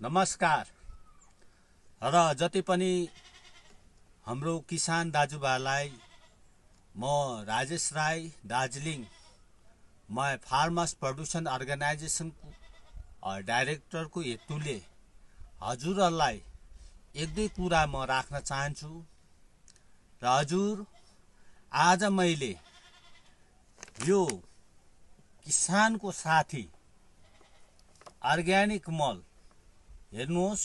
नमस्कार र जति पनि हाम्रो किसान दाजुभाइलाई म राजेश राई दार्जिलिङ म फार्मर्स प्रोडक्सन अर्गनाइजेसनको डाइरेक्टरको हेतुले हजुरहरूलाई एक दुई कुरा म राख्न चाहन्छु र हजुर आज मैले यो किसानको साथी अर्ग्यानिक मल हेर्नुहोस्,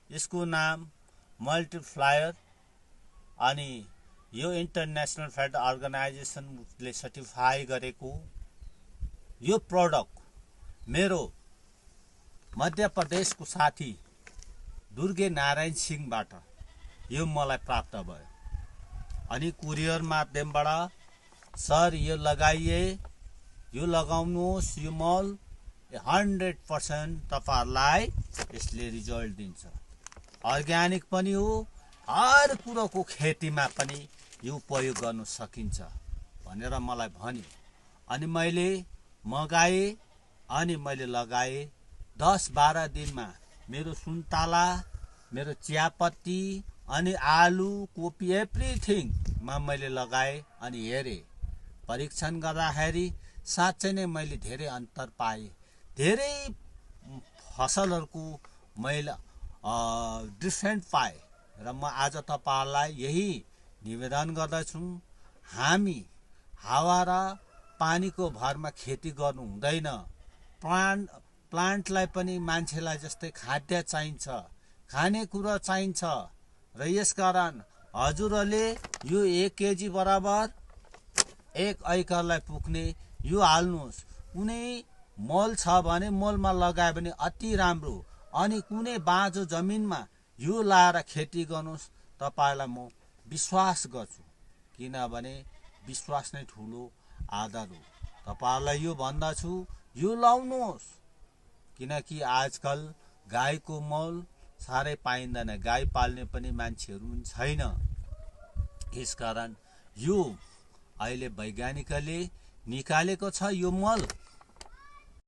यसको नाम मल्टिप्लायर अनि यो इन्टरनेसनल फुड अर्गनाइजेसनले सर्टिफाई गरेको यो प्रोडक्ट मेरो मध्य प्रदेशको साथी दुर्गे नारायण सिंहबाट यो मलाई प्राप्त भयो अनि कुरियर माध्यमबाट सर यो लगाइए, यो लगाउनुहोस्, यो मल 100% तपाईहरुलाई यसले रिजल्ट दिन्छ। अर्ग्यानिक पनि हो, हर कुरोको खेतीमा पनि यो प्रयोग गर्न सकिन्छ भनेर मलाई भन्यो अनि मैले मगाए अनि मैले लगाए। 10-12 दिनमा मेरो सुन्तला, मेरो चियापत्ती अनि आलु, कोपी एभ्रिथिङ मा मैले लगाए अनि हेरे। परीक्षण गर्दाखेरि साँच्चै नै मैले धेरै अन्तर पाए। धेरै फसलहरुको मैले डिफरेन्ट पाए र म आज तपाईहरुलाई यही निवेदन गर्दछु, हामी हावा र पानीको भरमा खेती गर्नु हुँदैन। प्लान्टलाई पनि मान्छेलाई जस्तै खाद्य चाहिन्छ, खानेकुरा चाहिन्छ र यसकारण हजुरहरूले यो 1 केजी बराबर 1 एकरलाई पुग्ने यो हाल्नुहोस्। कुनै मल छ भने मलमा लगाए भने अति राम्रो अनि कुनै बाँझो जमिनमा यो लाएर खेती गर्नुहोस्। तपाईलाई म विश्वास गर्छु किनभने विश्वास नै ठुलो आधार हो। तपाईलाई यो भन्दछु, यो लाउनुहोस् किनकि आजकल गाईको मल साह्रै पाइँदैन, गाई पाल्ने पनि मान्छेहरू छैन। यसकारण यो अहिले वैज्ञानिकले निकालेको छ यो मल